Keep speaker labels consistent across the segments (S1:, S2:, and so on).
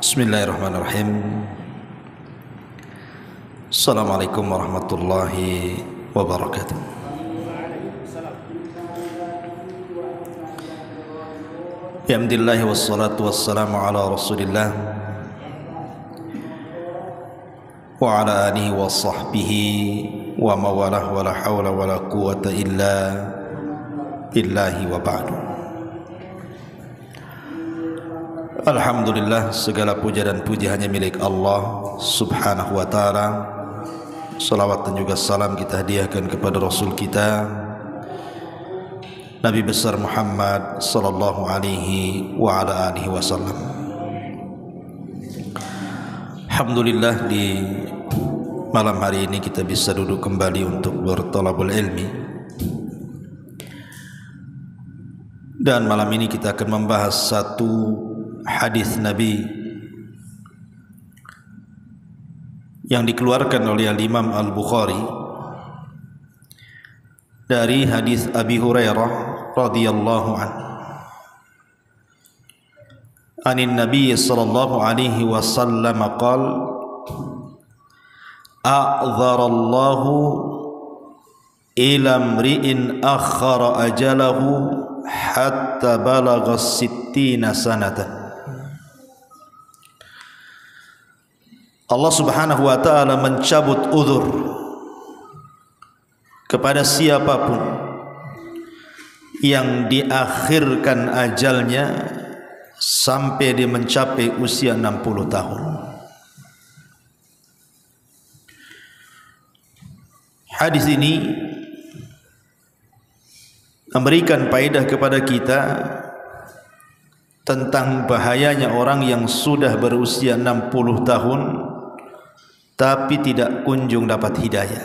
S1: Bismillahirrahmanirrahim. Assalamualaikum warahmatullahi wabarakatuh. Alhamdulillah wassalatu wassalamu ala Rasulillah wa ala alihi wa sahbihi wa mawalah wa la hawla wa la quwata illa billahi wa ba'du. Alhamdulillah, segala puja dan puji hanya milik Allah subhanahu wa ta'ala. Salawat dan juga salam kita hadiahkan kepada Rasul kita Nabi besar Muhammad sallallahu alaihi wa ala alihi wasallam. Alhamdulillah, di malam hari ini kita bisa duduk kembali untuk berthalabul ilmi. Dan malam ini kita akan membahas satu hadis Nabi yang dikeluarkan oleh Imam Al-Bukhari dari hadis Abi Hurairah radhiyallahu anhu. Anin Nabi sallallahu alaihi wasallam qala: a'dzarallahu ila imri'in akhara ajalahu hatta balagha 60 sanatan. Allah subhanahu wa ta'ala mencabut uzur kepada siapapun yang diakhirkan ajalnya sampai dia mencapai usia 60 tahun. Hadis ini memberikan faedah kepada kita tentang bahayanya orang yang sudah berusia 60 tahun tapi tidak kunjung dapat hidayah.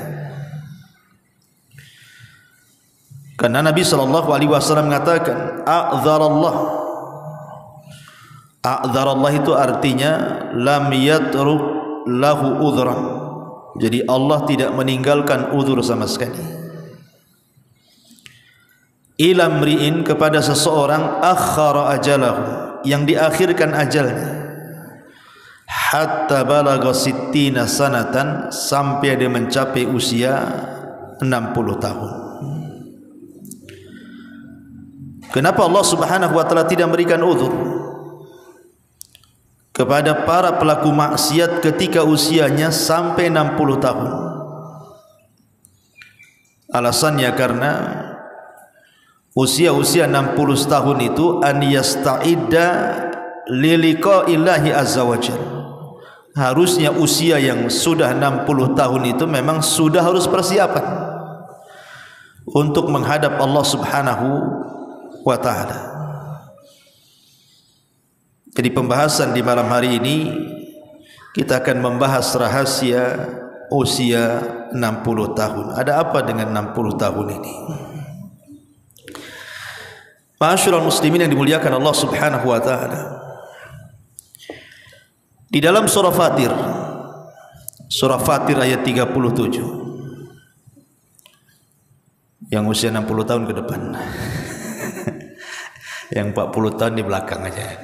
S1: Karena Nabi sallallahu alaihi wasallam mengatakan a'dzarallah. A'dzarallah itu artinya lam yatruk lahu udhran. Jadi Allah tidak meninggalkan uzur sama sekali. Ila mri'in, kepada seseorang akhara ajalahu, yang diakhirkan ajalnya, hatta balagha 60 sanatan, sampai dia mencapai usia 60 tahun. Kenapa Allah subhanahu wa ta'ala tidak memberikan uzur kepada para pelaku maksiat ketika usianya sampai 60 tahun? Alasannya karena usia-usia 60 tahun itu an yasta'idda liliqa'illahi azza wajalla. Harusnya usia yang sudah 60 tahun itu memang sudah harus persiapan untuk menghadap Allah subhanahu wa ta'ala. Jadi pembahasan di malam hari ini kita akan membahas rahasia usia 60 tahun. Ada apa dengan 60 tahun ini? Ma'asyiral muslimin yang dimuliakan Allah subhanahu wa ta'ala, di dalam surah Fatir ayat 37, yang usia 60 tahun ke depan yang 40 tahun di belakang aja.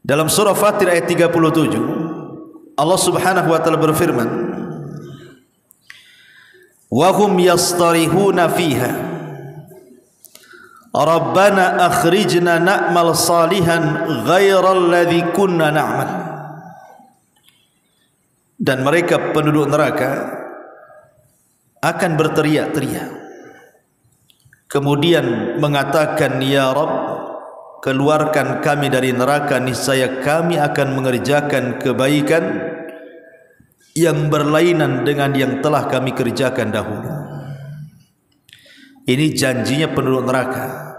S1: Dalam surah Fatir ayat 37 Allah subhanahu wa ta'ala berfirman, wa hum yastarihuna fiha Rabbana akhrijna na'mal salihan ghairal ladzi kunna na'mal. Dan mereka penduduk neraka akan berteriak-teriak, kemudian mengatakan, ya Rabb, keluarkan kami dari neraka, niscaya kami akan mengerjakan kebaikan yang berlainan dengan yang telah kami kerjakan dahulu. Ini janjinya penduduk neraka.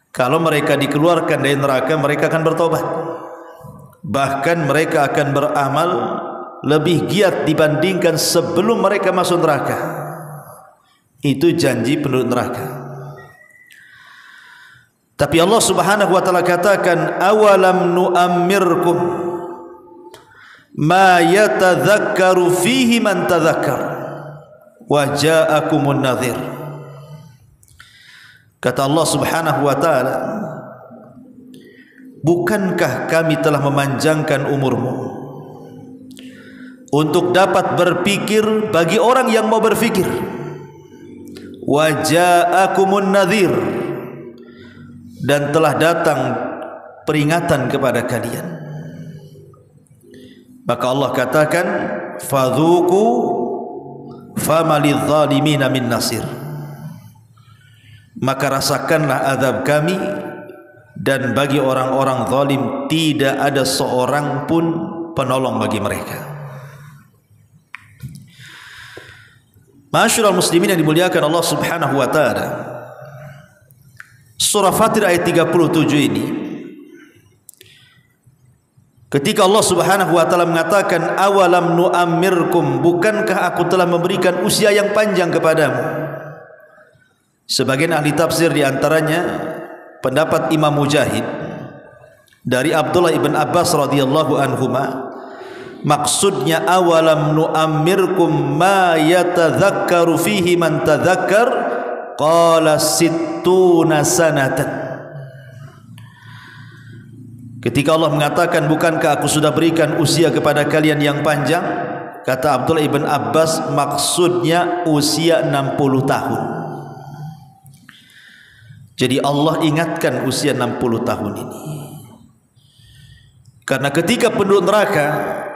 S1: Kalau mereka dikeluarkan dari neraka, mereka akan bertobat. Bahkan mereka akan beramal lebih giat dibandingkan sebelum mereka masuk neraka. Itu janji penduduk neraka. Tapi Allah subhanahu wa ta'ala katakan, awalam nu'ammirkum ma yatadhakkaru fihi man tadhakkar wa ja'akumun nadhir. Kata Allah subhanahu wa ta'ala, bukankah kami telah memanjangkan umurmu untuk dapat berpikir bagi orang yang mau berfikir. Wa ja'akumun nadhir, dan telah datang peringatan kepada kalian. Maka Allah katakan, fadhuku famalidh zalimina min nasir, maka rasakanlah azab kami, dan bagi orang-orang zalim tidak ada seorang pun penolong bagi mereka. Ma'asyiral muslimin yang dimuliakan Allah Subhanahu wa taala, surah Fatir ayat 37 ini, ketika Allah Subhanahu wa taala mengatakan awalam nu'ammirkum, bukankah aku telah memberikan usia yang panjang kepadamu? Sebagian ahli tafsir di antaranya pendapat Imam Mujahid dari Abdullah ibn Abbas radhiyallahu anhuma, maksudnya awalam nu'ammirkum ma yatadzakkaru fihi man tadzakkar qala sittuna sanatan. Ketika Allah mengatakan bukankah aku sudah berikan usia kepada kalian yang panjang, kata Abdullah ibn Abbas maksudnya usia 60 tahun. Jadi Allah ingatkan usia 60 tahun ini, karena ketika penduduk neraka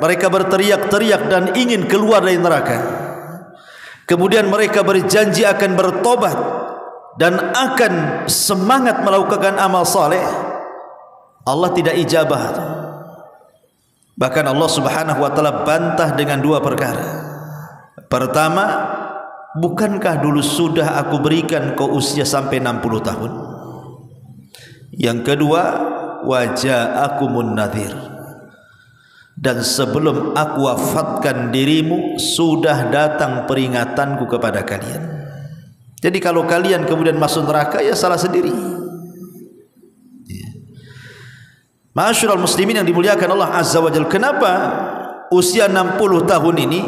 S1: mereka berteriak-teriak dan ingin keluar dari neraka, kemudian mereka berjanji akan bertobat dan akan semangat melakukan amal saleh, Allah tidak ijabah. Bahkan Allah Subhanahu wa taala bantah dengan dua perkara. Pertama, bukankah dulu sudah aku berikan kau usia sampai 60 tahun? Yang kedua, waja'akumun nadhir, dan sebelum aku wafatkan dirimu sudah datang peringatanku kepada kalian. Jadi kalau kalian kemudian masuk neraka, ya salah sendiri. Ma'asyiral muslimin yang dimuliakan Allah Azza wa Jalla, kenapa usia 60 tahun ini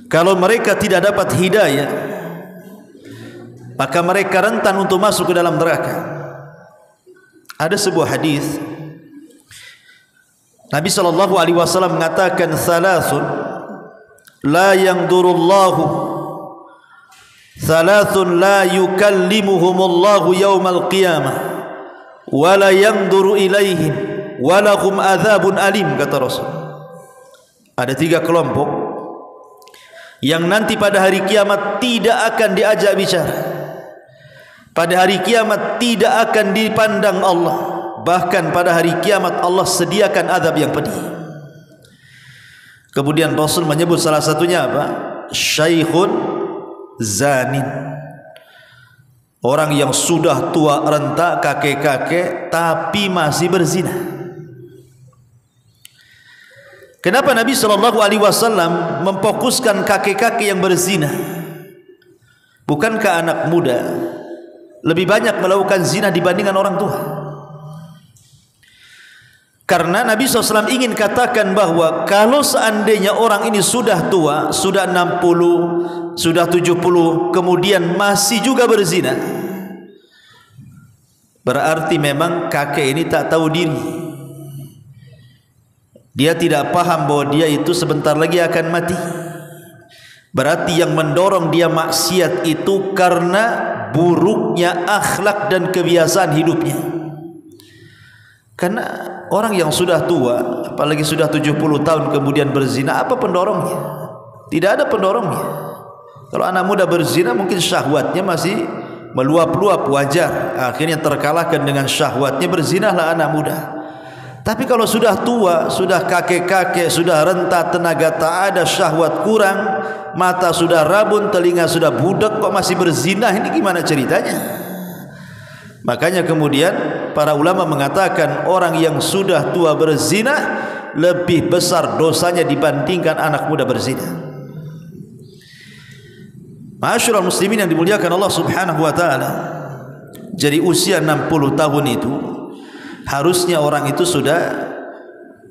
S1: kalau mereka tidak dapat hidayah, maka mereka rentan untuk masuk ke dalam neraka? Ada sebuah hadis Nabi sallallahu alaihi wasallam mengatakan, "Thalathun la yanzurullahu, thalathun la yukallimuhumullahu yaumal qiyamah, wa la yanzuru ilaihim, wa lahum adzabun alim," kata Rasul. Ada 3 kelompok yang nanti pada hari kiamat tidak akan diajak bicara, pada hari kiamat tidak akan dipandang Allah, bahkan pada hari kiamat Allah sediakan azab yang pedih. Kemudian Rasul menyebut salah satunya apa? Syaikhun zanin, orang yang sudah tua renta, kakek-kakek, tapi masih berzina. Kenapa Nabi SAW memfokuskan kakek-kakek yang berzina? Bukankah anak muda lebih banyak melakukan zina dibandingkan orang tua? Karena Nabi SAW ingin katakan bahwa kalau seandainya orang ini sudah tua, sudah 60, sudah 70, kemudian masih juga berzina, berarti memang kakek ini tak tahu diri. Dia tidak paham bahwa dia itu sebentar lagi akan mati. Berarti yang mendorong dia maksiat itu karena buruknya akhlak dan kebiasaan hidupnya. Karena orang yang sudah tua, apalagi sudah 70 tahun kemudian berzina, apa pendorongnya? Tidak ada pendorongnya. Kalau anak muda berzina mungkin syahwatnya masih meluap-luap, wajar, akhirnya terkalahkan dengan syahwatnya, berzinalah anak muda. Tapi kalau sudah tua, sudah kakek-kakek, sudah renta, tenaga tak ada, syahwat kurang, mata sudah rabun, telinga sudah budak, kok masih berzina, ini gimana ceritanya? Makanya kemudian para ulama mengatakan orang yang sudah tua berzina lebih besar dosanya dibandingkan anak muda berzina. Ma'asyiral muslimin yang dimuliakan Allah Subhanahu wa taala, jadi usia 60 tahun itu harusnya orang itu sudah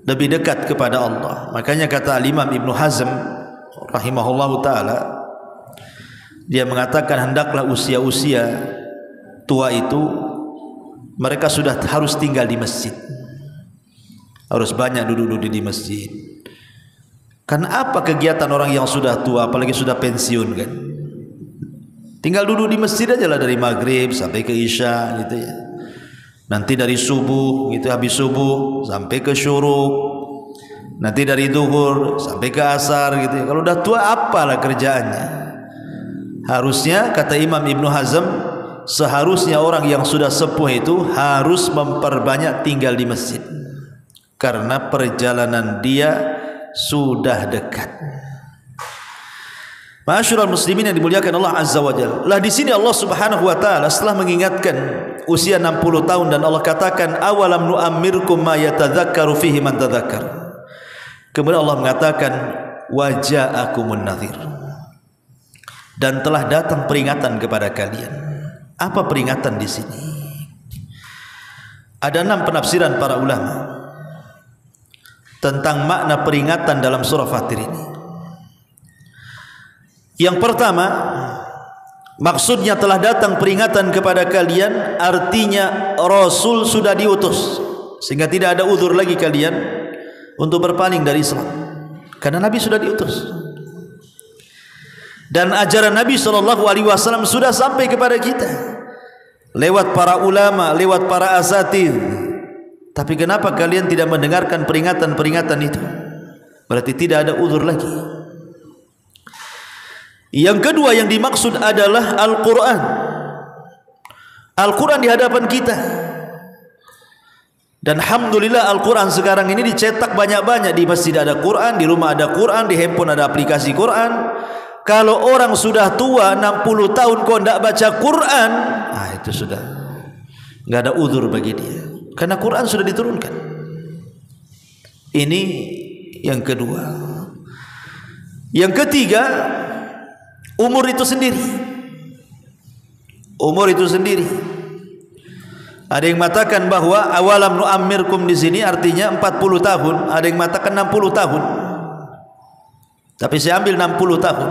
S1: lebih dekat kepada Allah. Makanya kata Imam Ibnu Hazm rahimahullahu taala, dia mengatakan hendaklah usia-usia tua itu mereka sudah harus tinggal di masjid, harus banyak duduk-duduk di masjid. Kan apa kegiatan orang yang sudah tua, apalagi sudah pensiun kan? Tinggal duduk di masjid aja lah dari maghrib sampai ke isya gitu ya. Nanti dari subuh gitu, habis subuh sampai ke syuruk. Nanti dari zuhur sampai ke asar gitu ya. Kalau udah tua apalah kerjaannya? Harusnya kata Imam Ibnu Hazm, seharusnya orang yang sudah sepuh itu harus memperbanyak tinggal di masjid, karena perjalanan dia sudah dekat. Ma'asyiral muslimin yang dimuliakan Allah Azza wa Jalla. Lah di sini Allah Subhanahu wa taala setelah mengingatkan usia 60 tahun dan Allah katakan awalam nu'ammirkum ma yatadzakkaru fihi man tadzakkar. Kemudian Allah mengatakan waja'akumun nadhir. Dan telah datang peringatan kepada kalian. Apa peringatan di sini? Ada 6 penafsiran para ulama tentang makna peringatan dalam surah Fatir ini. Yang pertama, maksudnya telah datang peringatan kepada kalian, artinya Rasul sudah diutus, sehingga tidak ada uzur lagi kalian untuk berpaling dari Islam, karena Nabi sudah diutus. Dan ajaran Nabi SAW sudah sampai kepada kita lewat para ulama, lewat para asatidz. Tapi kenapa kalian tidak mendengarkan peringatan-peringatan itu? Berarti tidak ada uzur lagi. Yang kedua yang dimaksud adalah Al-Quran. Al-Quran di hadapan kita. Dan alhamdulillah Al-Quran sekarang ini dicetak banyak-banyak. Di masjid ada Quran, di rumah ada Quran, di handphone ada aplikasi Quran. Kalau orang sudah tua 60 tahun kok tidak baca Quran, itu sudah nggak ada uzur bagi dia, karena Quran sudah diturunkan. Ini yang kedua. Yang ketiga, umur itu sendiri. Umur itu sendiri. Ada yang mengatakan bahwa awalam nu'ammirkum di sini artinya 40 tahun, ada yang mengatakan 60 tahun. Tapi saya ambil 60 tahun.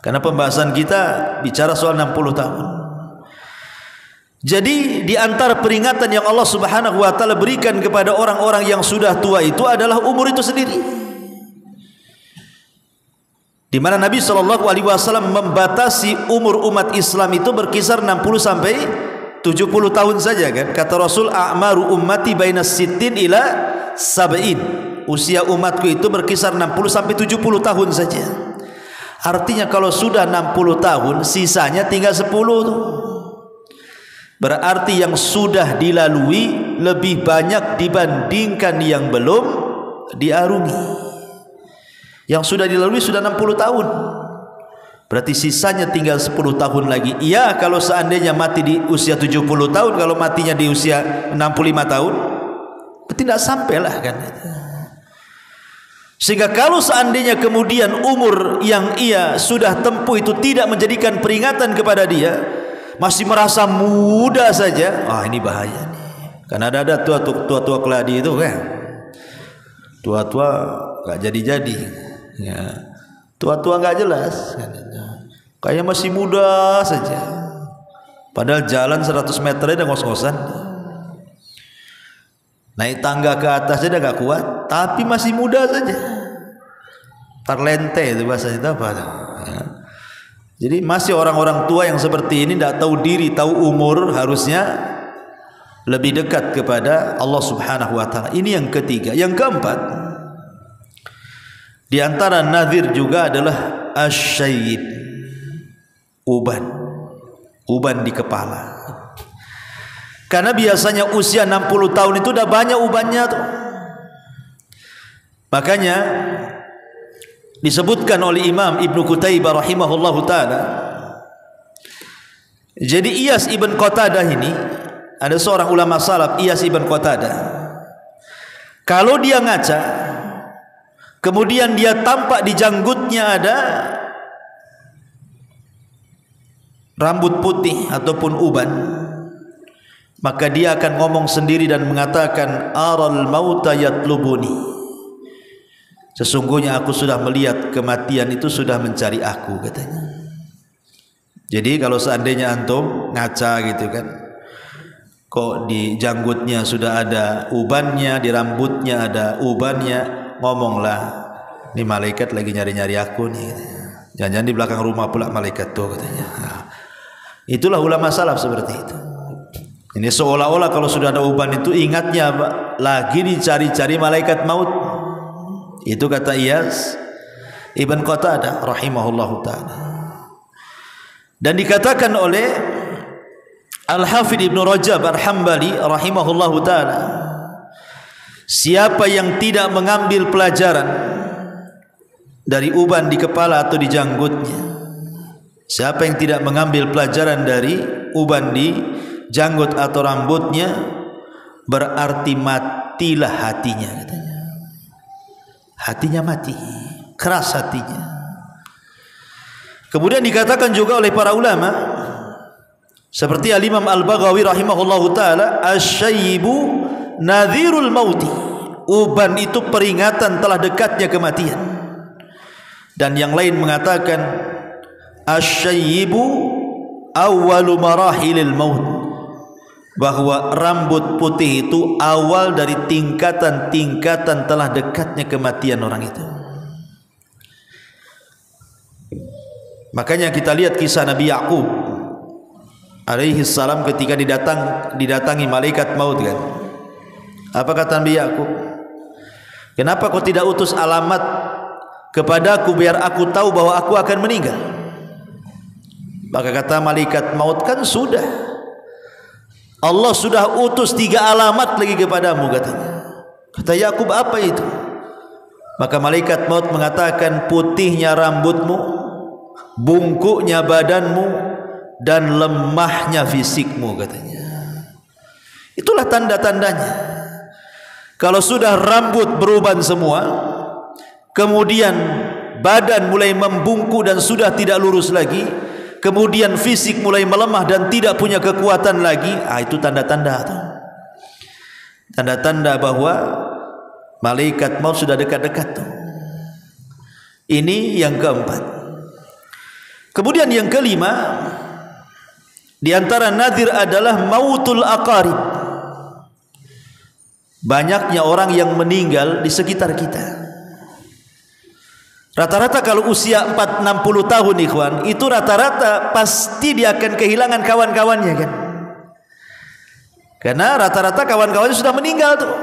S1: Karena pembahasan kita bicara soal 60 tahun. Jadi di antara peringatan yang Allah Subhanahu wa taala berikan kepada orang-orang yang sudah tua itu adalah umur itu sendiri. Di mana Nabi SAW membatasi umur umat Islam itu berkisar 60 sampai 70 tahun saja kan. Kata Rasul, a'maru ummati bainas sittin ila sab'in. Usia umatku itu berkisar 60 sampai 70 tahun saja. Artinya kalau sudah 60 tahun sisanya tinggal 10 tuh. Berarti yang sudah dilalui lebih banyak dibandingkan yang belum diarungi. Yang sudah dilalui sudah 60 tahun. Berarti sisanya tinggal 10 tahun lagi. Iya, kalau seandainya mati di usia 70 tahun, kalau matinya di usia 65 tahun, tidak sampailah kan. Sehingga kalau seandainya kemudian umur yang ia sudah tempuh itu tidak menjadikan peringatan kepada dia, masih merasa muda saja, ini bahaya nih. Karena ada tua-tua keladi itu kan. Tua-tua gak jadi-jadi. Ya, tua-tua nggak jelas, kayak masih muda saja. Padahal jalan 100 meter aja ngos-ngosan. Naik tangga ke atas aja nggak kuat, tapi masih muda saja. Parlente itu bahasa itu apa? Ya. Jadi masih orang-orang tua yang seperti ini tidak tahu diri, tahu umur, harusnya lebih dekat kepada Allah Subhanahu Wa Taala. Ini yang ketiga. Yang keempat, di antara nadhir juga adalah asyaid, uban di kepala. Karena biasanya usia 60 tahun itu udah banyak ubannya tuh. Makanya disebutkan oleh Imam Ibnu Qutaibah rahimahullahu taala. Jadi Iyas ibn Qatadah ini, ada seorang ulama salaf, Iyas ibn Qatadah. Kalau dia ngaca, kemudian dia tampak di janggutnya ada rambut putih ataupun uban, maka dia akan ngomong sendiri dan mengatakan aral mauta yatlubuni, sesungguhnya aku sudah melihat kematian itu sudah mencari aku, katanya. Jadi kalau seandainya antum ngaca gitu kan, kok di janggutnya sudah ada ubannya, di rambutnya ada ubannya. Ngomonglah, ini malaikat lagi nyari-nyari aku nih. Jangan-jangan di belakang rumah pula malaikat tuh katanya. Nah, itulah ulama salaf seperti itu. Ini seolah-olah kalau sudah ada uban itu ingatnya lagi dicari-cari malaikat maut. Itu kata Iyas Ibn Qatadah rahimahullahu ta'ala. Dan dikatakan oleh Al-Hafidh Ibn Rajab Al-Hambali rahimahullahu ta'ala, siapa yang tidak mengambil pelajaran dari uban di kepala atau di janggutnya, siapa yang tidak mengambil pelajaran dari uban di janggut atau rambutnya, berarti matilah hatinya katanya. Hatinya mati, keras hatinya. Kemudian dikatakan juga oleh para ulama seperti Al-Imam Al-Baghawi rahimahullahu ta'ala, asyaibu nadhirul mauti, uban itu peringatan telah dekatnya kematian. Dan yang lain mengatakan asyaibu awwalu marahilil maut, bahwa rambut putih itu awal dari tingkatan-tingkatan telah dekatnya kematian orang itu. Makanya kita lihat kisah Nabi Ya'qub alaihi salam ketika didatangi malaikat maut kan. Apa kata Nabi Ya'qub? Kenapa kau tidak utus alamat kepadaku biar aku tahu bahwa aku akan meninggal? Maka kata malaikat maut, kan sudah, Allah sudah utus 3 alamat lagi kepadamu katanya. Kata Ya'qub, apa itu? Maka malaikat maut mengatakan, putihnya rambutmu, bungkuknya badanmu, dan lemahnya fisikmu katanya. Itulah tanda-tandanya. Kalau sudah rambut beruban semua, kemudian badan mulai membungkuk dan sudah tidak lurus lagi, kemudian fisik mulai melemah dan tidak punya kekuatan lagi, itu tanda-tanda itu. Tanda-tanda bahwa malaikat maut sudah dekat-dekat tuh. Ini yang keempat. Kemudian yang kelima, di antara nadir adalah mautul aqarib. Banyaknya orang yang meninggal di sekitar kita. Rata-rata kalau usia 40-60 tahun ikhwan, itu rata-rata pasti dia akan kehilangan kawan-kawannya kan. Karena rata-rata kawan-kawannya sudah meninggal tuh.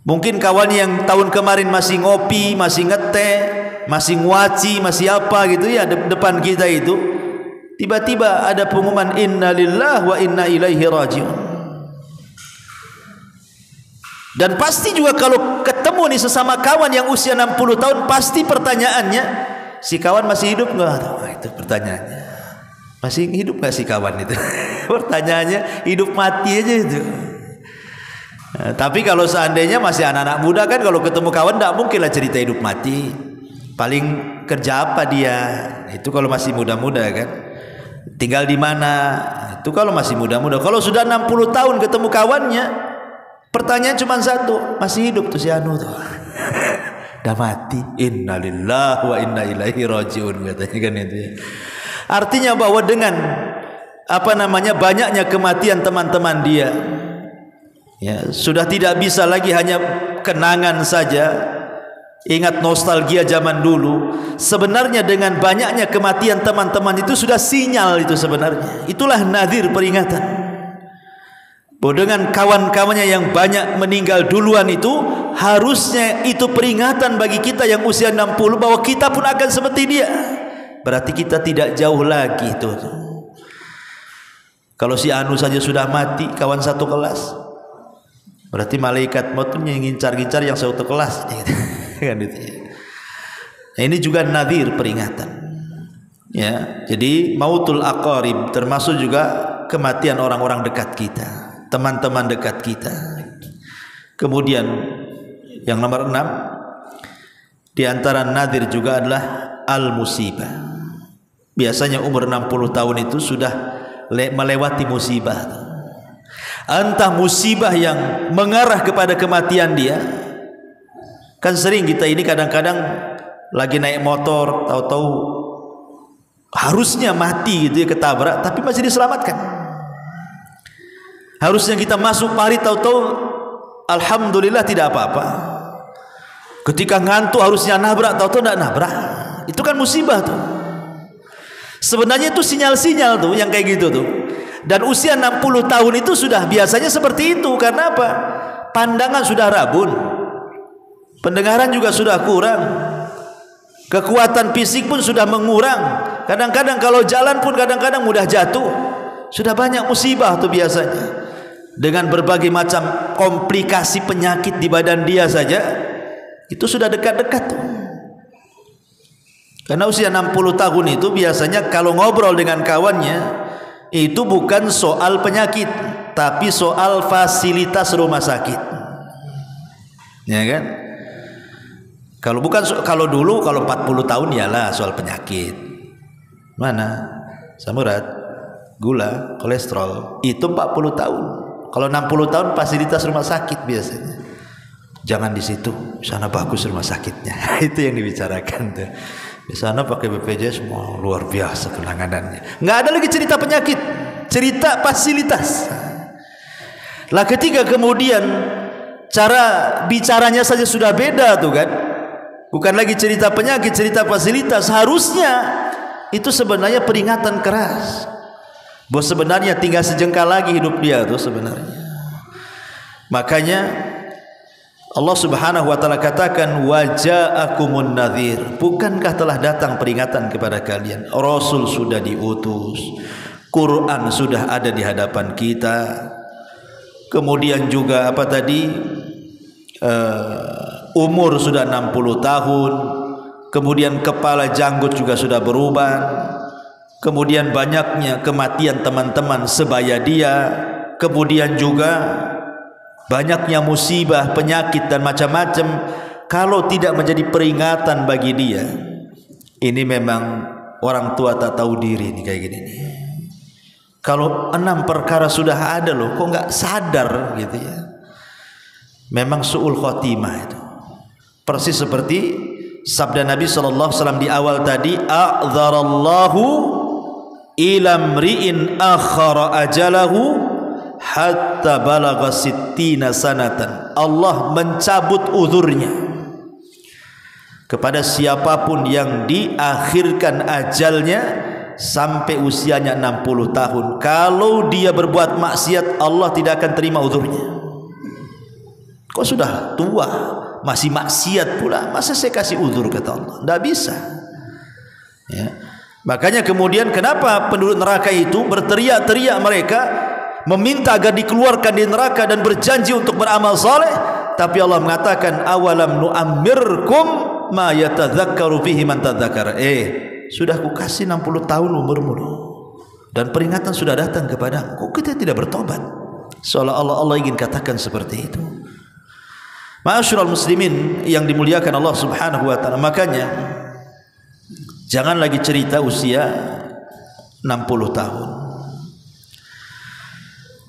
S1: Mungkin kawan yang tahun kemarin masih ngopi, masih ngeteh, masih nguaci, masih apa gitu ya depan kita itu, tiba-tiba ada pengumuman innalillahi wa inna ilaihi raji'un. Dan pasti juga kalau ketemu nih sesama kawan yang usia 60 tahun, pasti pertanyaannya, si kawan masih hidup enggak? Itu pertanyaannya. Masih hidup enggak si kawan itu? Pertanyaannya hidup mati aja itu. Nah, tapi kalau seandainya masih anak-anak muda kan, kalau ketemu kawan tidak mungkin lah cerita hidup mati. Paling kerja apa dia? Itu kalau masih muda-muda kan. Tinggal di mana? Itu kalau masih muda-muda. Kalau sudah 60 tahun ketemu kawannya, pertanyaan cuma satu, masih hidup tuh si anu tuh. Dah mati. Innalillahi wa inna ilaihi raji'un katanya kan itu ya. Artinya bahwa dengan banyaknya kematian teman-teman dia, ya, sudah tidak bisa lagi hanya kenangan saja, ingat nostalgia zaman dulu. Sebenarnya dengan banyaknya kematian teman-teman itu sudah sinyal itu sebenarnya. Itulah nadir, peringatan. Bahwa dengan kawan-kawannya yang banyak meninggal duluan itu, harusnya itu peringatan bagi kita yang usia 60 bahwa kita pun akan seperti dia. Berarti kita tidak jauh lagi itu. Kalau si anu saja sudah mati, kawan satu kelas, berarti malaikat maut yang ngincar-ngincar yang satu kelas kan itu. Nah, ini juga nadir, peringatan. Ya, jadi mautul aqarib termasuk juga kematian orang-orang dekat kita, teman-teman dekat kita. Kemudian yang nomor 6 di antara nadir juga adalah al-musibah. Biasanya umur 60 tahun itu sudah melewati musibah. Entah musibah yang mengarah kepada kematian dia. Kan sering kita ini kadang-kadang lagi naik motor, tahu-tahu harusnya mati gitu ya, ketabrak, tapi masih diselamatkan. Harusnya kita masuk parit tahu-tahu alhamdulillah tidak apa-apa. Ketika ngantuk harusnya nabrak, tahu-tahu tidak nabrak. Itu kan musibah tuh. Sebenarnya itu sinyal-sinyal tuh yang kayak gitu tuh. Dan usia 60 tahun itu sudah biasanya seperti itu. Karena apa? Pandangan sudah rabun, pendengaran juga sudah kurang, kekuatan fisik pun sudah mengurang. Kadang-kadang kalau jalan pun kadang-kadang mudah jatuh. Sudah banyak musibah tuh biasanya, dengan berbagai macam komplikasi penyakit di badan dia saja. Itu sudah dekat-dekat tuh. Karena usia 60 tahun itu biasanya kalau ngobrol dengan kawannya, itu bukan soal penyakit, tapi soal fasilitas rumah sakit. Ya kan? Kalau dulu kalau 40 tahun ialah soal penyakit. Mana? Samurat, gula, kolesterol, itu 40 tahun. Kalau 60 tahun fasilitas rumah sakit biasanya. Jangan di situ, di sana bagus rumah sakitnya. Itu yang dibicarakan tuh. Di sana pakai BPJS semua luar biasa penanganannya. Nggak ada lagi cerita penyakit, cerita fasilitas. Lah ketika kemudian cara bicaranya saja sudah beda tuh kan. Bukan lagi cerita penyakit, cerita fasilitas. Harusnya itu sebenarnya peringatan keras. Bahwa sebenarnya tinggal sejengkal lagi hidup dia tuh sebenarnya. Makanya Allah Subhanahu wa taala katakan waja'akumun nadhir. Bukankah telah datang peringatan kepada kalian? Rasul sudah diutus, Quran sudah ada di hadapan kita. Kemudian juga apa tadi? Umur sudah 60 tahun. Kemudian kepala janggut juga sudah berubah. Kemudian banyaknya kematian teman-teman sebaya dia. Kemudian juga banyaknya musibah, penyakit dan macam-macam. Kalau tidak menjadi peringatan bagi dia, ini memang orang tua tak tahu diri nih kayak gini nih. Kalau 6 perkara sudah ada loh, kok nggak sadar gitu ya. Memang su'ul khotimah itu. Persis seperti sabda Nabi SAW di awal tadi, a'dzarallahu ila mri'in akhara ajalahu hatta balagha sittina sanatan. Allah mencabut uzurnya kepada siapapun yang diakhirkan ajalnya sampai usianya 60 tahun. Kalau dia berbuat maksiat, Allah tidak akan terima uzurnya. Kok sudah tua masih maksiat pula, masa saya kasih uzur, kata Allah? Tidak bisa ya. Makanya kemudian kenapa penduduk neraka itu berteriak-teriak, mereka meminta agar dikeluarkan di neraka dan berjanji untuk beramal saleh. Tapi Allah mengatakan awalam nu'ammirkum ma yatadzakkaru fihi man tadzakara. Sudah kukasih 60 tahun umurmu dan peringatan sudah datang kepadamu, kok kita tidak bertobat? Seolah-olah Allah ingin katakan seperti itu. Ma'asyiral muslimin yang dimuliakan Allah Subhanahu wa taala, makanya jangan lagi cerita usia 60 tahun.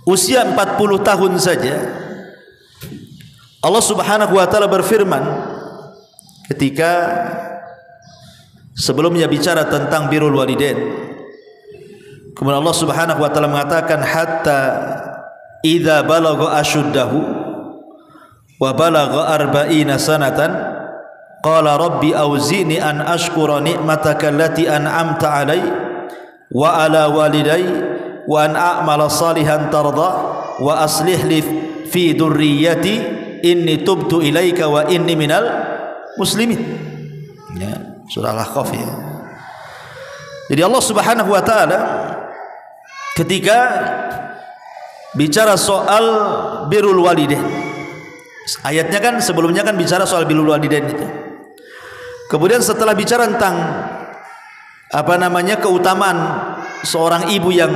S1: Usia 40 tahun saja Allah Subhanahu wa taala berfirman ketika sebelumnya bicara tentang birrul walidain. Kemudian Allah Subhanahu wa taala mengatakan hatta idza balagha ashuddahu wa balagha arba'ina sanatan qala rabbi auzi'ni an ashkura ni'mataka allati an'amta 'alai wa 'ala walidai wa an a'mala salihan tarda wa aslih li fi dzurriyyati inni tubtu ilaika wa inni minal muslimin. Ya, surah Al-Ahqaf ya. Jadi Allah Subhanahu wa taala ketika bicara soal birrul walidain, ayatnya kan sebelumnya kan bicara soal birrul walidain itu. Kemudian setelah bicara tentang apa namanya keutamaan seorang ibu yang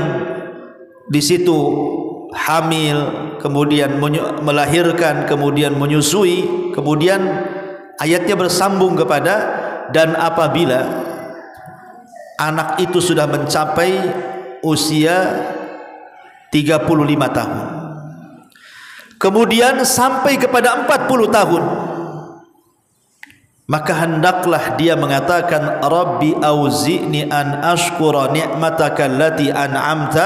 S1: di situ hamil, kemudian melahirkan, kemudian menyusui, kemudian ayatnya bersambung kepada dan apabila anak itu sudah mencapai usia 35 tahun, kemudian sampai kepada 40 tahun, maka hendaklah dia mengatakan Rabbi auzi'ni an ashkura ni'mataka allati an'amta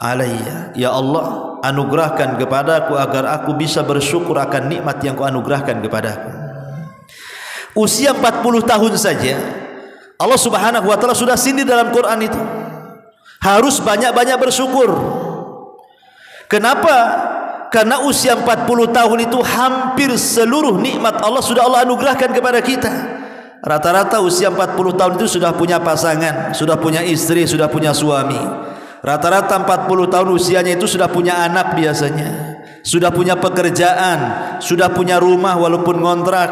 S1: alayya. Ya Allah, anugerahkan kepadaku agar aku bisa bersyukur akan nikmat yang Kau anugerahkan kepadaku. Usia 40 tahun saja Allah Subhanahu wa taala sudah sindir dalam Quran itu. Harus banyak-banyak bersyukur. Kenapa? Karena usia 40 tahun itu hampir seluruh nikmat Allah sudah Allah anugerahkan kepada kita. Rata-rata usia 40 tahun itu sudah punya pasangan, sudah punya istri, sudah punya suami. Rata-rata 40 tahun usianya itu sudah punya anak biasanya, sudah punya pekerjaan, sudah punya rumah walaupun ngontrak,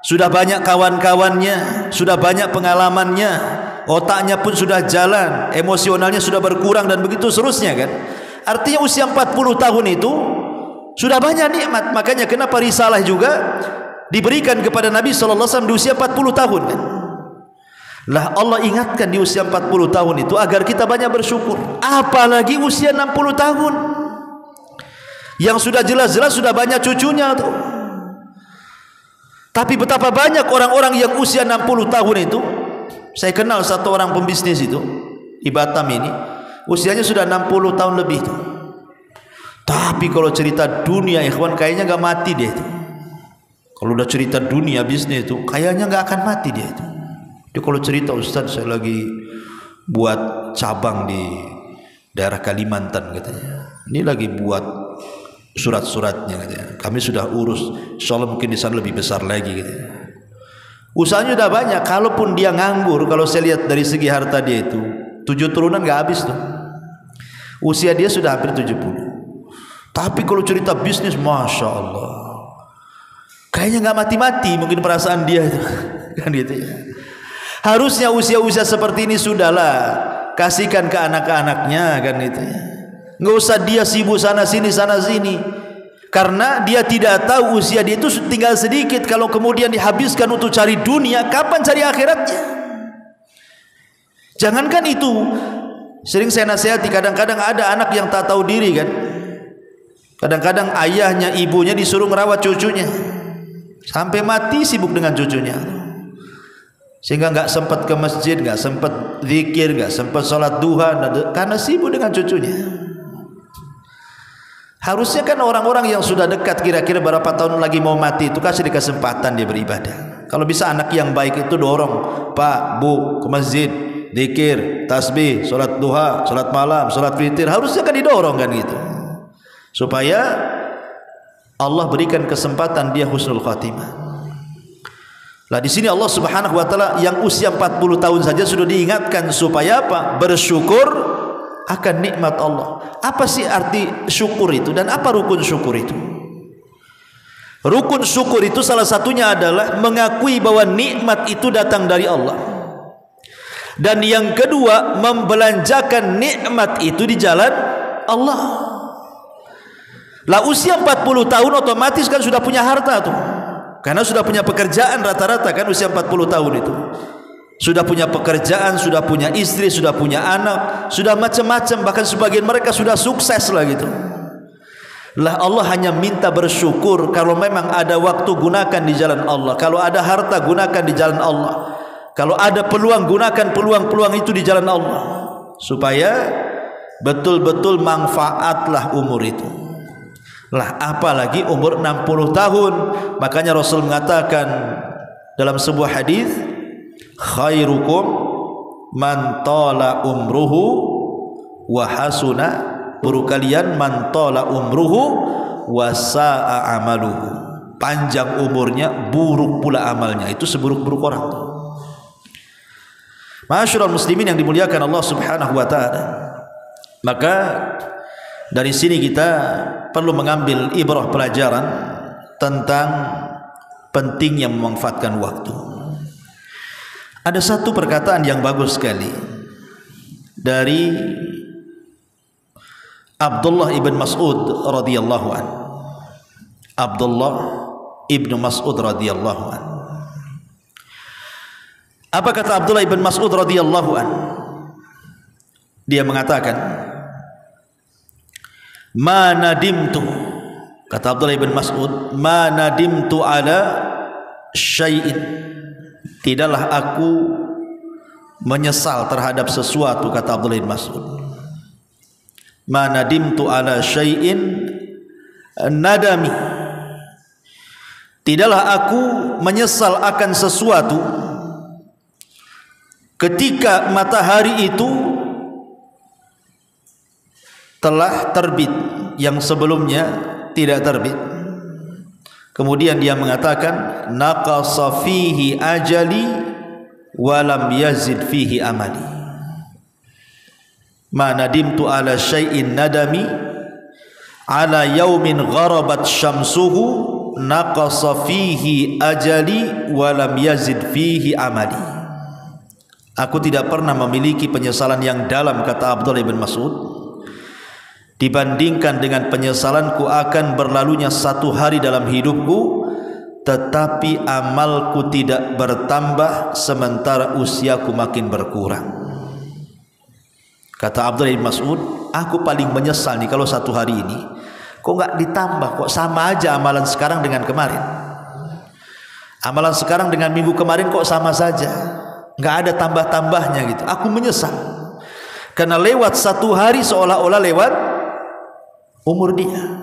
S1: sudah banyak kawan-kawannya, sudah banyak pengalamannya, otaknya pun sudah jalan, emosionalnya sudah berkurang dan begitu seterusnya kan. Artinya usia 40 tahun itu sudah banyak nikmat. Makanya kenapa risalah juga diberikan kepada Nabi SAW di usia 40 tahun kan? Lah Allah ingatkan di usia 40 tahun itu agar kita banyak bersyukur. Apalagi usia 60 tahun yang sudah jelas-jelas sudah banyak cucunya tuh. Tapi betapa banyak orang-orang yang usia 60 tahun itu. Saya kenal satu orang pembisnis itu di Batam ini, usianya sudah 60 tahun lebih tuh. Tapi kalau cerita dunia ikhwan kayaknya gak mati dia itu. Kalau udah cerita dunia bisnis itu kayaknya gak akan mati dia itu. Dia kalau cerita, Ustaz saya lagi buat cabang di daerah Kalimantan katanya. Ini lagi buat surat-suratnya katanya. Kami sudah urus, insyaallah mungkin di sana lebih besar lagi katanya. Usahanya udah banyak. Kalaupun dia nganggur, kalau saya lihat dari segi harta dia itu 7 turunan gak habis tuh. Usia dia sudah hampir 70. Tapi kalau cerita bisnis, Masya Allah, kayaknya gak mati-mati mungkin perasaan dia itu. Kan gitu ya. Harusnya usia-usia seperti ini sudahlah kasihkan ke anak-anaknya kan itu ya. Nggak usah dia sibuk sana sini, karena dia tidak tahu usia dia itu tinggal sedikit. Kalau kemudian dihabiskan untuk cari dunia, kapan cari akhiratnya? Jangankan itu, sering saya nasihati, kadang-kadang ada anak yang tak tahu diri kan. Kadang-kadang ayahnya, ibunya disuruh merawat cucunya sampai mati sibuk dengan cucunya, sehingga nggak sempat ke masjid, nggak sempat zikir, nggak sempat sholat duha karena sibuk dengan cucunya. Harusnya kan orang-orang yang sudah dekat kira-kira berapa tahun lagi mau mati itu kasih kesempatan dia beribadah. Kalau bisa anak yang baik itu dorong, Pak, Bu, ke masjid, zikir, tasbih, sholat duha, sholat malam, sholat witir. Harusnya kan didorong kan gitu, supaya Allah berikan kesempatan dia husnul khatimah. Lah di sini Allah Subhanahu wa taala yang usia 40 tahun saja sudah diingatkan supaya apa? Bersyukur akan nikmat Allah. Apa sih arti syukur itu dan apa rukun syukur itu? Rukun syukur itu salah satunya adalah mengakui bahwa nikmat itu datang dari Allah. Dan yang kedua, membelanjakan nikmat itu di jalan Allah. Lah usia 40 tahun otomatis kan sudah punya harta tuh. Karena sudah punya pekerjaan rata-rata kan usia 40 tahun itu. Sudah punya pekerjaan, sudah punya istri, sudah punya anak, sudah macam-macam, bahkan sebagian mereka sudah sukses lah gitu. Lah Allah hanya minta bersyukur kalau memang ada waktu gunakan di jalan Allah. Kalau ada harta gunakan di jalan Allah. Kalau ada peluang gunakan peluang-peluang itu di jalan Allah. Supaya betul-betul manfaatlah umur itu. Lah apalagi umur 60 tahun. Makanya Rasul mengatakan dalam sebuah hadis, khairukum man tala umruhu wa hasuna, buruk kalian man tala umruhu wa sa'a amaluhu, panjang umurnya buruk pula amalnya. Itu seburuk-buruk orang. Ma'asyiral muslimin yang dimuliakan Allah Subhanahu wa taala. Maka dari sini kita perlu mengambil ibrah pelajaran tentang pentingnya memanfaatkan waktu. Ada satu perkataan yang bagus sekali dari Abdullah ibn Mas'ud radhiyallahu an. Abdullah ibn Mas'ud radhiyallahu an. Apa kata Abdullah ibn Mas'ud radhiyallahu an? Dia mengatakan, ma nadimtu, kata Abdullah ibn Mas'ud, ma nadimtu ala syai'in, tidaklah aku menyesal terhadap sesuatu, kata Abdullah ibn Mas'ud. ma nadimtu ala syai'in nadami, tidaklah aku menyesal akan sesuatu ketika matahari itu telah terbit yang sebelumnya tidak terbit. Kemudian dia mengatakan naqasa fihi ajali wa lam yazid fihi amali, ma nadimtu ala syai'in nadami ala yaumin gharabat syamsuhu naqasa fihi ajali wa lam yazid fihi amali. Aku tidak pernah memiliki penyesalan yang dalam, kata Abdullah bin Mas'ud, dibandingkan dengan penyesalanku akan berlalunya satu hari dalam hidupku, tetapi amalku tidak bertambah sementara usiaku makin berkurang. Kata Abdullah bin Mas'ud, aku paling menyesal nih kalau satu hari ini kok nggak ditambah, kok sama aja amalan sekarang dengan kemarin. Amalan sekarang dengan minggu kemarin kok sama saja, nggak ada tambah-tambahnya gitu. Aku menyesal karena lewat satu hari seolah-olah lewat umur dia.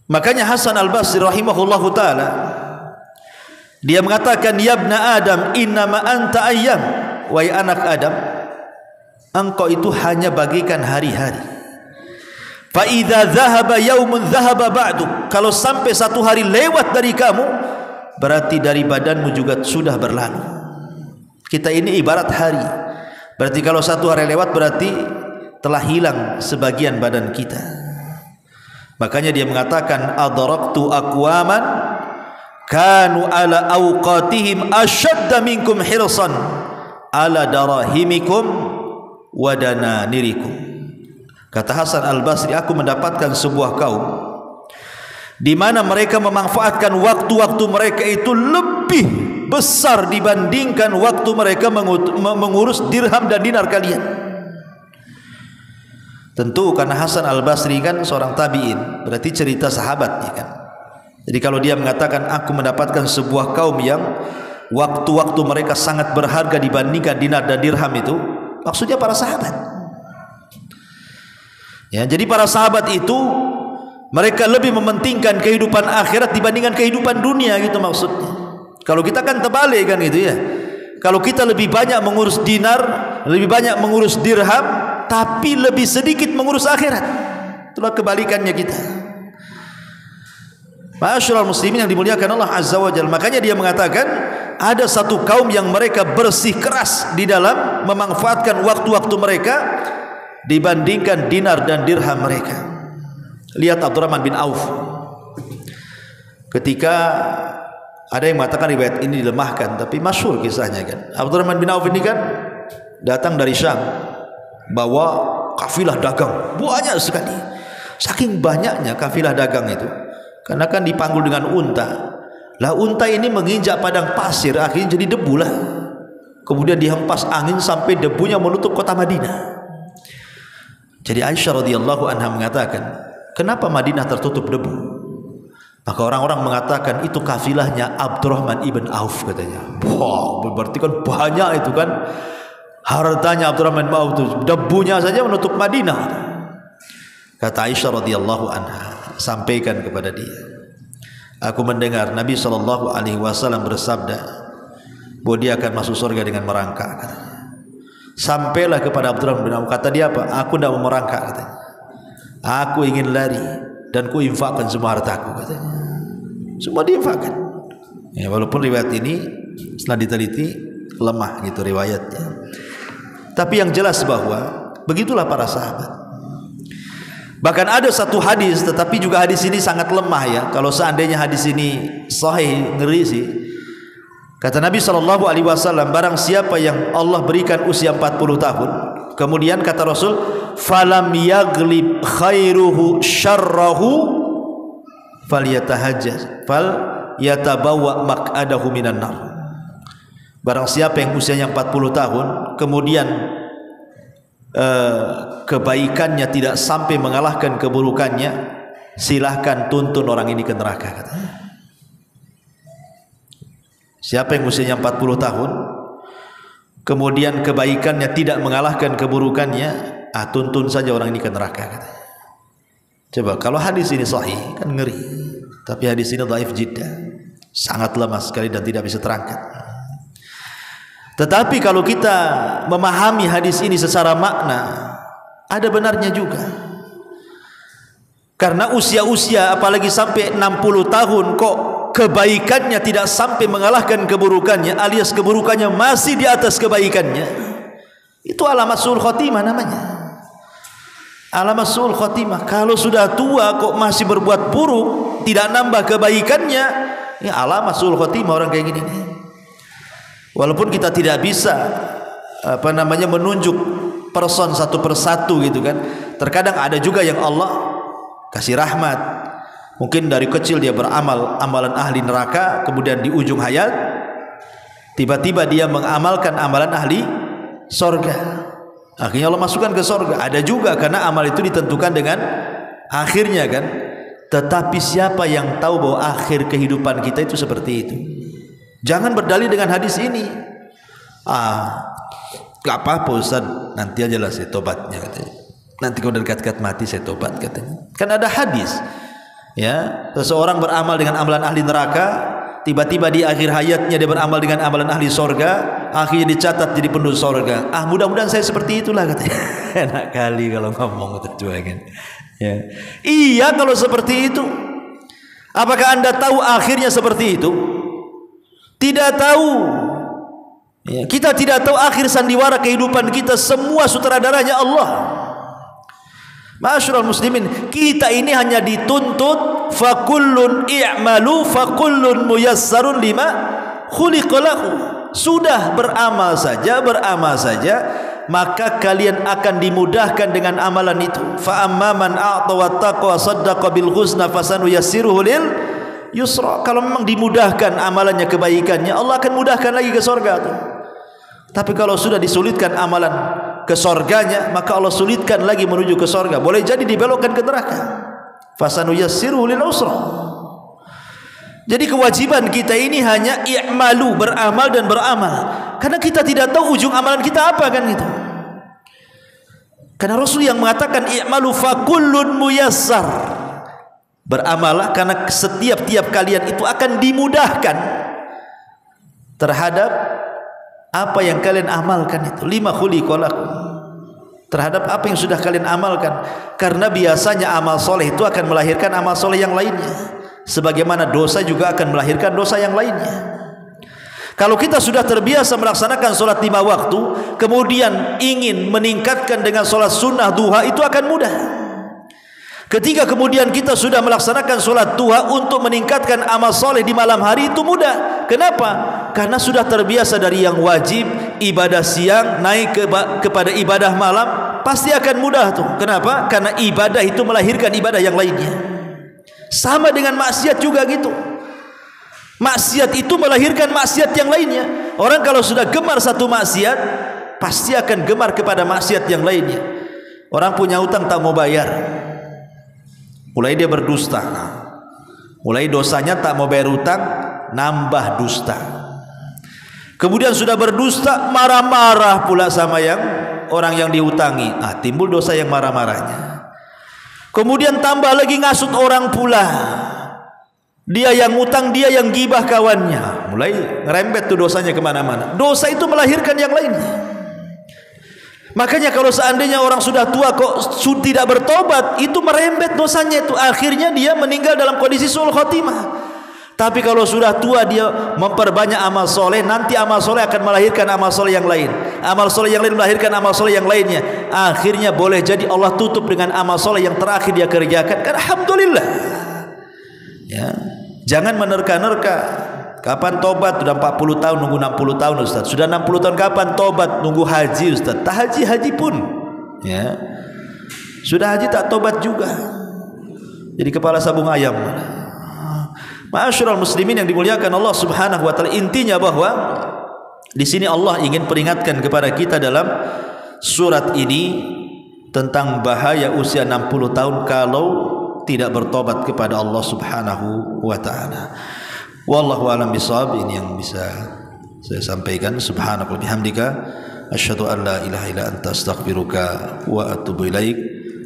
S1: Makanya Hasan Al-Basri rahimahullahu ta'ala, dia mengatakan, ya ibna Adam innama anta ayyam, wahai anak Adam, engkau itu hanya bagikan hari-hari. Fa idza dhahaba yaumun dhahaba ba'du, kalau sampai satu hari lewat dari kamu, berarti dari badanmu juga sudah berlalu. Kita ini ibarat hari, berarti kalau satu hari lewat berarti telah hilang sebagian badan kita. Makanya dia mengatakan adraktu aqwaman kanu ala awqatihim ashadda minkum hirsan ala darahimikum wa dananirikum. Kata Hasan Al-Basri, aku mendapatkan sebuah kaum di mana mereka memanfaatkan waktu-waktu mereka itu lebih besar dibandingkan waktu mereka mengurus dirham dan dinar kalian. Tentu karena Hasan Al-Basri kan seorang tabi'in, berarti cerita sahabat ya kan. Jadi kalau dia mengatakan aku mendapatkan sebuah kaum yang waktu-waktu mereka sangat berharga dibandingkan dinar dan dirham, itu maksudnya para sahabat. Ya, jadi para sahabat itu mereka lebih mementingkan kehidupan akhirat dibandingkan kehidupan dunia gitu maksudnya. Kalau kita kan terbalik kan gitu ya. Kalau kita lebih banyak mengurus dinar, lebih banyak mengurus dirham, tapi lebih sedikit mengurus akhirat. Itulah kebalikannya kita. Ma'asyiral muslimin yang dimuliakan Allah Azza wa Jalla. Makanya dia mengatakan ada satu kaum yang mereka bersih keras di dalam memanfaatkan waktu-waktu mereka dibandingkan dinar dan dirham mereka. Lihat Abdurrahman bin Auf. Ketika ada yang mengatakan riwayat ini dilemahkan, tapi masyhur kisahnya kan. Abdurrahman bin Auf ini kan datang dari Syam, bawa kafilah dagang banyak sekali. Saking banyaknya kafilah dagang itu, karena kan dipanggul dengan unta. Lah unta ini menginjak padang pasir, akhirnya jadi debu lah. Kemudian dihempas angin sampai debunya menutup kota Madinah. Jadi Aisyah radhiyallahu anha mengatakan, kenapa Madinah tertutup debu? Maka orang-orang mengatakan itu kafilahnya Abdurrahman ibn Auf katanya. Wah, berarti kan banyak itu kan hartanya Abdurrahman ibn Auf itu, debunya saja menutup Madinah. Kata Aisyah radhiyallahu anha, sampaikan kepada dia, aku mendengar Nabi SAW bersabda bahwa dia akan masuk surga dengan merangkak katanya. Sampailah kepada Abdurrahman bin Auf, kata dia apa? Aku tidak mau merangkak katanya. Aku ingin lari dan ku infakkan semua hartaku katanya. Semua diinfakkan. Ya, walaupun riwayat ini setelah diteliti lemah gitu riwayatnya. Tapi yang jelas bahwa begitulah para sahabat. Bahkan ada satu hadis, tetapi juga hadis ini sangat lemah ya. Kalau seandainya hadis ini sahih, ngeri sih. Kata Nabi SAW, barang siapa yang Allah berikan usia 40 tahun, kemudian kata Rasul, falam yaglib khairuhu syarrahu falyatahajjaz fal yatabawa maq'adahu minan nar. Barang siapa yang usianya 40 tahun kemudian kebaikannya tidak sampai mengalahkan keburukannya, silahkan tuntun orang ini ke neraka katanya. Siapa yang usianya 40 tahun kemudian kebaikannya tidak mengalahkan keburukannya, tuntun saja orang ini ke neraka katanya. Coba kalau hadis ini sahih kan ngeri, tapi hadis ini dhaif jiddan, sangat lemah sekali dan tidak bisa terangkat. Tetapi kalau kita memahami hadis ini secara makna, ada benarnya juga. Karena usia-usia apalagi sampai 60 tahun kok kebaikannya tidak sampai mengalahkan keburukannya, alias keburukannya masih di atas kebaikannya, itu alamat su'ul khotimah namanya. Alamat su'ul khotimah. Kalau sudah tua kok masih berbuat buruk, tidak nambah kebaikannya, ya alamat su'ul khotimah orang kayak gini nih. Walaupun kita tidak bisa menunjuk person satu persatu gitu kan. Terkadang ada juga yang Allah kasih rahmat, mungkin dari kecil dia beramal amalan ahli neraka, kemudian di ujung hayat tiba-tiba dia mengamalkan amalan ahli sorga, akhirnya Allah masukkan ke sorga. Ada juga karena amal itu ditentukan dengan akhirnya kan. Tetapi siapa yang tahu bahwa akhir kehidupan kita itu seperti itu? Jangan berdalih dengan hadis ini. Gak apa-apa Ustaz, nanti aja lah saya tobatnya katanya. Nanti kalau dekat-dekat mati saya tobat katanya. Kan ada hadis, ya, seseorang beramal dengan amalan ahli neraka, tiba-tiba di akhir hayatnya dia beramal dengan amalan ahli sorga, akhirnya dicatat jadi penduduk sorga. Mudah-mudahan saya seperti itulah katanya. Enak kali kalau ngomong itu kan. Ya. Iya kalau seperti itu. Apakah Anda tahu akhirnya seperti itu? Tidak tahu. Ya, kita tidak tahu akhir sandiwara kehidupan kita, semua sutradaranya Allah. Ma'asyiral muslimin, kita ini hanya dituntut fakullun i'malu fakullun muyassarun lima khuliqa lahu. Sudah beramal saja, maka kalian akan dimudahkan dengan amalan itu. Fa amman a'ta wattaqa wa saddaqa bil husna fasanuyassiruhu lil yusra. Kalau memang dimudahkan amalannya, kebaikannya, Allah akan mudahkan lagi ke surga tuh. Tapi kalau sudah disulitkan amalan ke surganya, maka Allah sulitkan lagi menuju ke surga. Boleh jadi dibelokkan ke neraka. Fasanuyassiruhu lil usra. Jadi kewajiban kita ini hanya i'malu, beramal dan beramal. Karena kita tidak tahu ujung amalan kita apa kan gitu. Karena Rasul yang mengatakan i'malu fakullun muyassar. Beramalah karena setiap kalian itu akan dimudahkan terhadap apa yang kalian amalkan itu. Lima khuliqa lakum, terhadap apa yang sudah kalian amalkan. Karena biasanya amal soleh itu akan melahirkan amal soleh yang lainnya, sebagaimana dosa juga akan melahirkan dosa yang lainnya. Kalau kita sudah terbiasa melaksanakan sholat 5 waktu, kemudian ingin meningkatkan dengan sholat sunnah duha, itu akan mudah. Ketika kemudian kita sudah melaksanakan sholat duha untuk meningkatkan amal soleh di malam hari, itu mudah. Kenapa? Karena sudah terbiasa dari yang wajib, ibadah siang, naik kepada ibadah malam, pasti akan mudah tuh. Kenapa? Karena ibadah itu melahirkan ibadah yang lainnya. Sama dengan maksiat juga gitu. Maksiat itu melahirkan maksiat yang lainnya. Orang kalau sudah gemar satu maksiat, pasti akan gemar kepada maksiat yang lainnya. Orang punya utang tak mau bayar, mulai dia berdusta. Mulai dosanya tak mau bayar utang, nambah dusta. Kemudian sudah berdusta, marah-marah pula sama yang orang yang diutangi. Timbul dosa yang marah-marahnya. Kemudian tambah lagi ngasut orang pula. Dia yang utang, dia yang gibah kawannya. Mulai ngerembet tuh dosanya kemana-mana. Dosa itu melahirkan yang lainnya. Makanya kalau seandainya orang sudah tua kok tidak bertobat, itu merembet dosanya itu. Akhirnya dia meninggal dalam kondisi su'ul khotimah. Tapi kalau sudah tua dia memperbanyak amal soleh, nanti amal soleh akan melahirkan amal soleh yang lain. Amal soleh yang lain melahirkan amal soleh yang lainnya. Akhirnya boleh jadi Allah tutup dengan amal soleh yang terakhir dia kerjakan. Kan alhamdulillah. Ya, jangan menerka-nerka. Kapan tobat? Sudah 40 tahun nunggu 60 tahun Ustaz. Sudah 60 tahun kapan tobat? Nunggu haji Ustaz. Tak haji pun. Ya. Sudah haji tak tobat juga. Jadi kepala sabung ayam. Ma'asyiral muslimin yang dimuliakan Allah Subhanahu wa taala, intinya bahwa di sini Allah ingin peringatkan kepada kita dalam surat ini tentang bahaya usia 60 tahun kalau tidak bertobat kepada Allah Subhanahu wa taala. Wallahu a'lam bishawab. Ini yang bisa saya sampaikan. Subhanakallahumma bihamdika asyhadu an la ilaha illa anta astaghfiruka wa atubu ilaik.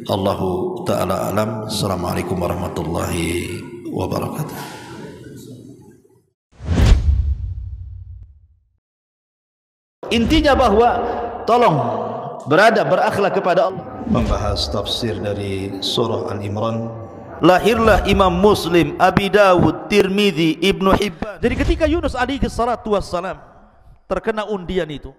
S1: Allahu ta'ala alam. Assalamualaikum warahmatullahi wabarakatuh. Intinya bahwa tolong berakhlak kepada Allah. Membahas tafsir dari surah Al-Imran. Lahirlah Imam Muslim, Abi Dawud, Tirmidzi, Ibnu Hibban. Jadi ketika Yunus alaihi salatu wassalam terkena undian itu,